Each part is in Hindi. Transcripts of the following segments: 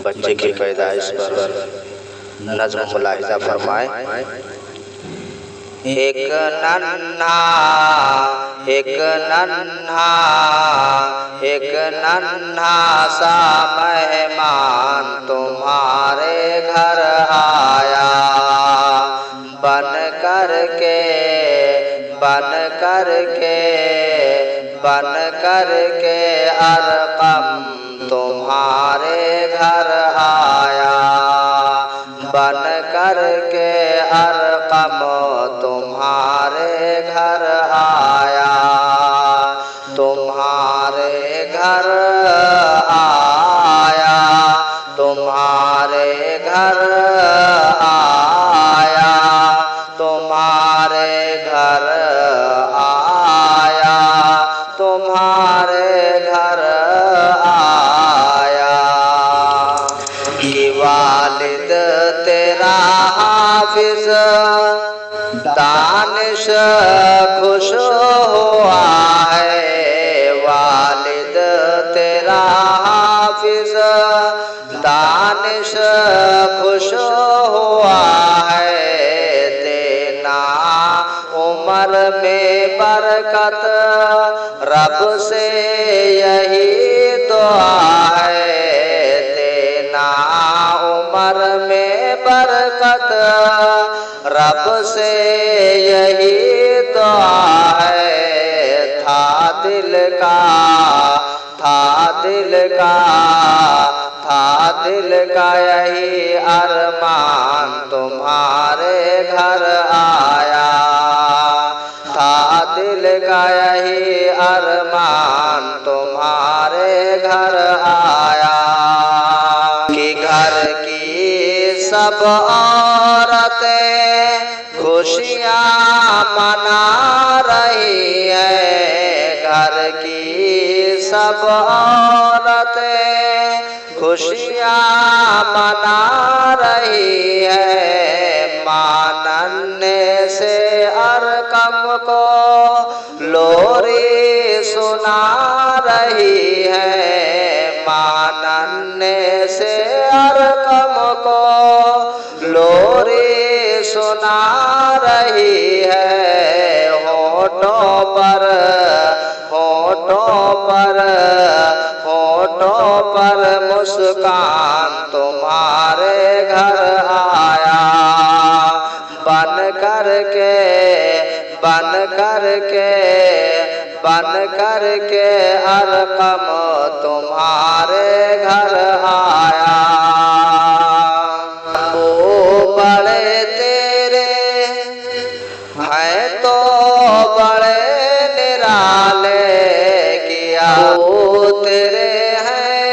बच्चे की पैदाइश पर नज़्म मुलाहिज़ा फरमाएं। एक नन्हा सा मेहमान तुम्हारे घर आया, बन करके अरकम तुम्हारे घर आया, बन करके अरकम तुम्हारे घर आया, तुम्हारे घर आया, तुम्हारे घर आया, तुम्हारे घर आया, तुम्हारे घर आया। कि वालिद तेरा हाफिज दानिश खुश हुआ है, वालिद तेरा हाफिज दानिश खुश हुआ है, देना उम्र में बरकत रब से यही दुआ है, देना उम्र में बरकत रब से यही दुआ है। था दिल का यही अरमान तुम्हारे घर आया, था दिल का यही अरमान तुम्हारे घर आया। कि घर की सब औरतें खुशियाँ मना रही है, घर की सब औरतें खुशियाँ मना रही है, मानने से अरकम को लोरी सुना रही है, मानने से अरकम को लोरी सुना रही है। होठों पर मुस्कान तुम्हारे घर आया, बन करके अरकम तुम्हारे घर आया। वो बड़े तेरे हैं तो बड़े निराले, किया वो तेरे हैं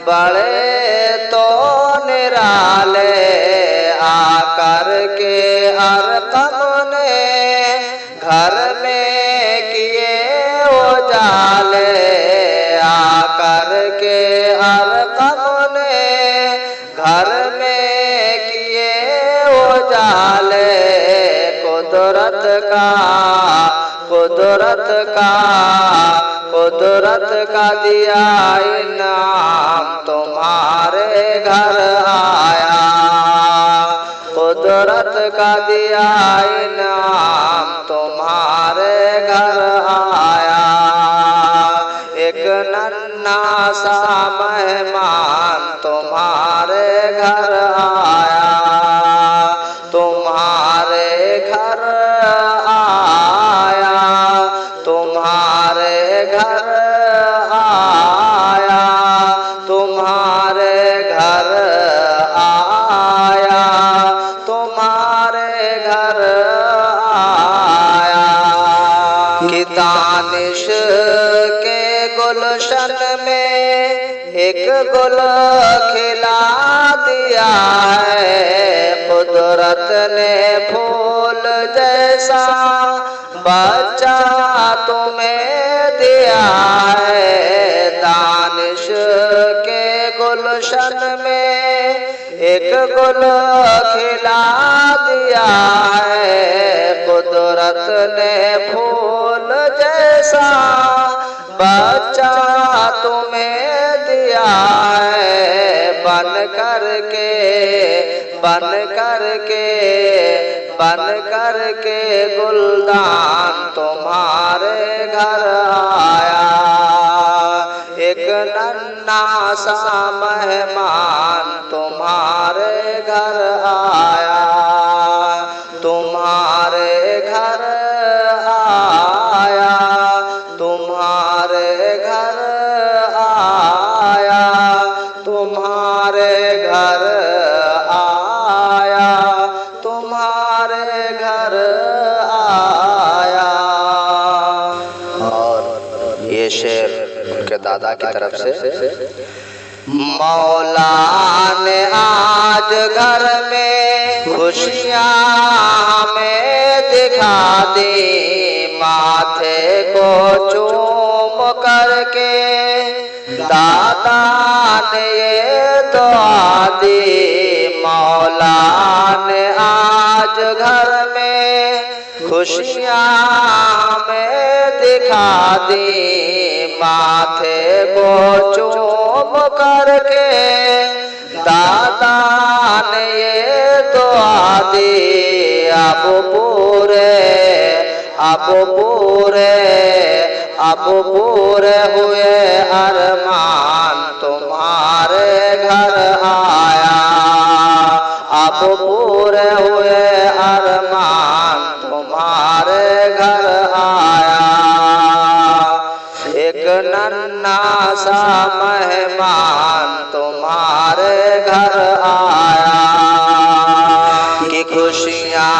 बड़े तो निराले, आकर के अरकम ने घर में किए उजाले, आकर के अरकम ने घर में किए उजाले, कुदरत का दिया इनाम तुम्हारे घर आया, कुदरत का दिया इनाम तुम्हारे घर आया। एक नन्हा सा मेहमान तुम्हारे घर आया, तुम्हारे घर आया, तुम्हारे घर आया, तुम्हारे घर आया, तुम्हारे घर आया। कि दानिश के गुलशन में एक गुल खिला दिया है, कुदरत ने फूल जैसा बच्चा तुम्हें दिया है, दानिश के गुलशन में एक गुल खिला दिया है, कुदरत ने फूल जैसा बच्चा तुम्हें दिया है, बन करके गुलदान तुम्हारे घर आया। एक नन्हा सा मेहमान तुम्हारे घर आया, तुम्हारे घर आया, तुम्हारे घर आया, तुम्हारे घर आया, तुम्हारे घर आया। और ये शेर उनके दादा की तरफ से। मौला ने आज घर में खुशियाँ हमें दिखा दी, माथे को चूम करके दादा ने ये दुआ दी। मौला ने आज घर में खुशियाँ हमें दिखा दी, माथे को चूम करके दादा ने ये दुआ दी। अब पूरे हुए अरमान तुम्हारे घर आया, अब पूरे हुए अरमान तुम्हारे घर आया। एक नन्हा सा मेहमान तुम्हारे घर आया, कि खुशियाँ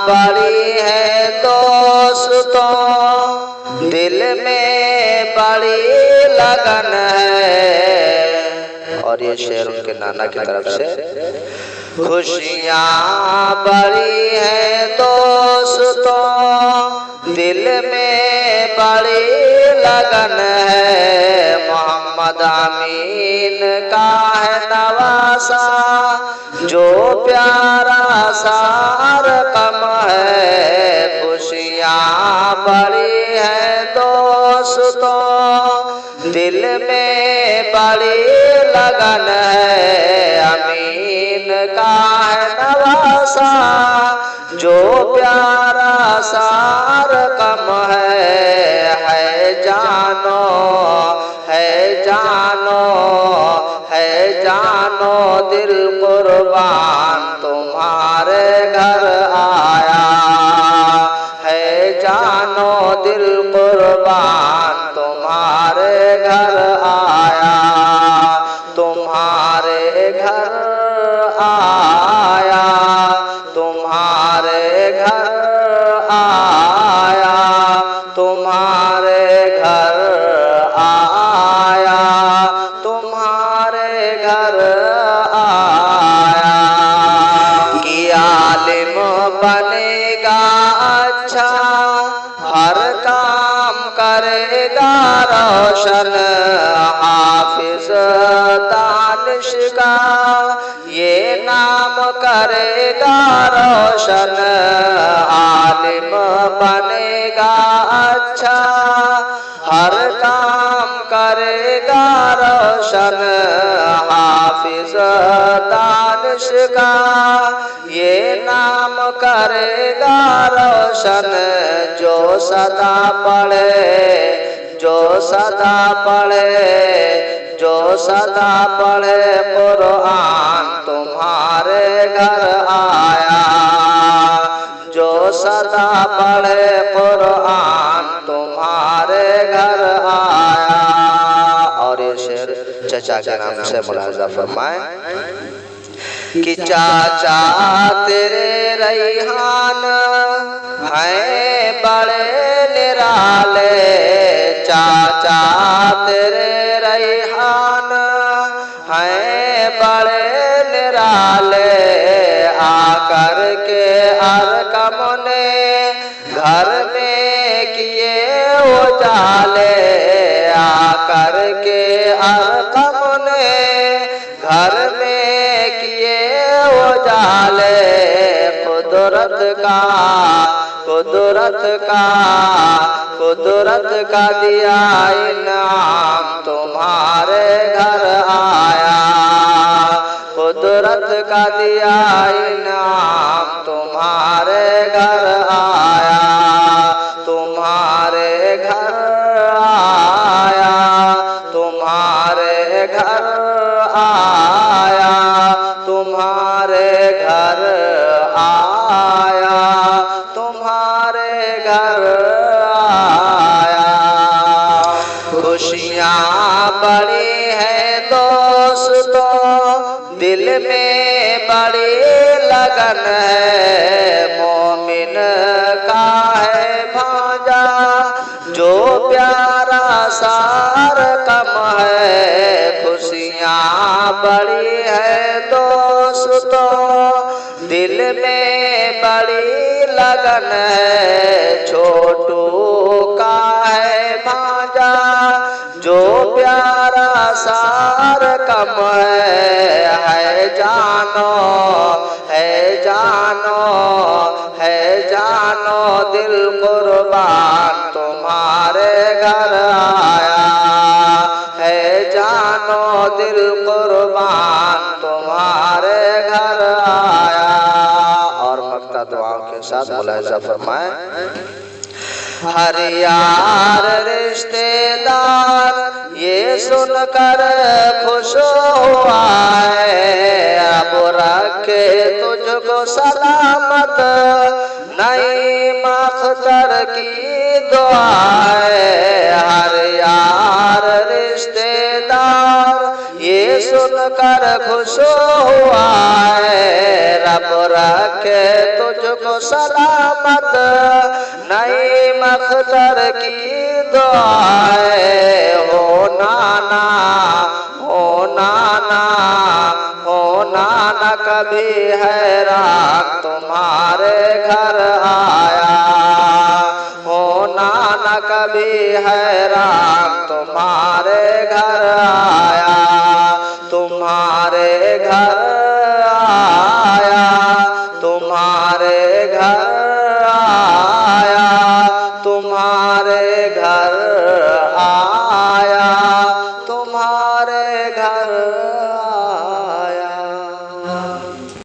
बड़ी है दोस्तों, दिल में बड़ी लगन है। और ये शेर उनके नाना की तरफ से। खुशियाँ बड़ी है दोस्तों, दिल में बड़ी लगन है। मोहम्मद अमीन का है नवासा जो प्यारा सा रकम है। खुशियाँ बड़ी है दोस्तों, दिल में बड़ी लगन है। अमीन का है नवासा जो प्यारा सा रकम है। जानो है जानो है जानो दिल कुर्बान तुम्हारे घर आया, है जानो दिल कुर्बान तुम्हारे घर आया, तुम्हारे घर आया, तुम्हारे घर आया, तुम्हारे घर आया, तुम्हारे घर आया। कि आलिम बनेगा अच्छा, हर काम करेगा रोशन, हाफिज दानिश का ये नाम करेगा रोशन। आलिम बनेगा अच्छा, हर काम करेगा रोशन, हाफिज दानिश का ये नाम करेगा रोशन। जो सदा पढ़े, जो सदा पढ़े, जो सदा पढ़े कुरान तुम्हारे घर आया, जो सदा पढ़े कुरान तुम्हारे घर आया। और ये शेर चचा के नाम से मुलाजा फरमाए। कि चाचा तेरे रैहान हैं बड़े निराले, चाचा तेरे रैहान हैं बड़े निराले। आकर के अरकम ने घर में किए उजाले, आकर के अरकम ने घर में किए उजाले। कुदरत का कुदरत का कुदरत का दिया इनाम तुम्हारे घर आया, कुदरत का दिया इनाम तुम्हारे घर आया, तुम्हारे घर आया, तुम्हारे घर आया, तुम्हारे घर आया, तुम्हारे घर आया। खुशियाँ बड़ी हैं दोस्तों, दिल में बड़ी लगन है, मोमिन का है भांजा जो प्यारा सार कम है। खुशियाँ बड़ी है दोस्तों, दिल में बड़ी लगन है, छोटू का है भांजा जो प्यारा सार कम है जानो, है जानो, है जानो दिल कुर्बान तुम्हारे घर आया, है जानो दिल कुर्बान तुम्हारे घर आया। और मक्ता दुआओं के साथ मुलाहिजा फरमाएं। हर यार रिश्तेदार ये सुनकर खुश हुआ है, अब रखे तुझको सलामत नई मख्तर की दुआ है। हर यार रिश्तेदार ये सुनकर खुश हुआ है, रब रखे तुझको सलामत नई मख्तर की दुआ है। हो नाना, हो नाना, हो नाना कभी हैरान तुम्हारे घर आया, हो नाना कभी हैरान तुम्हारे घर आया, तुम्हारे घर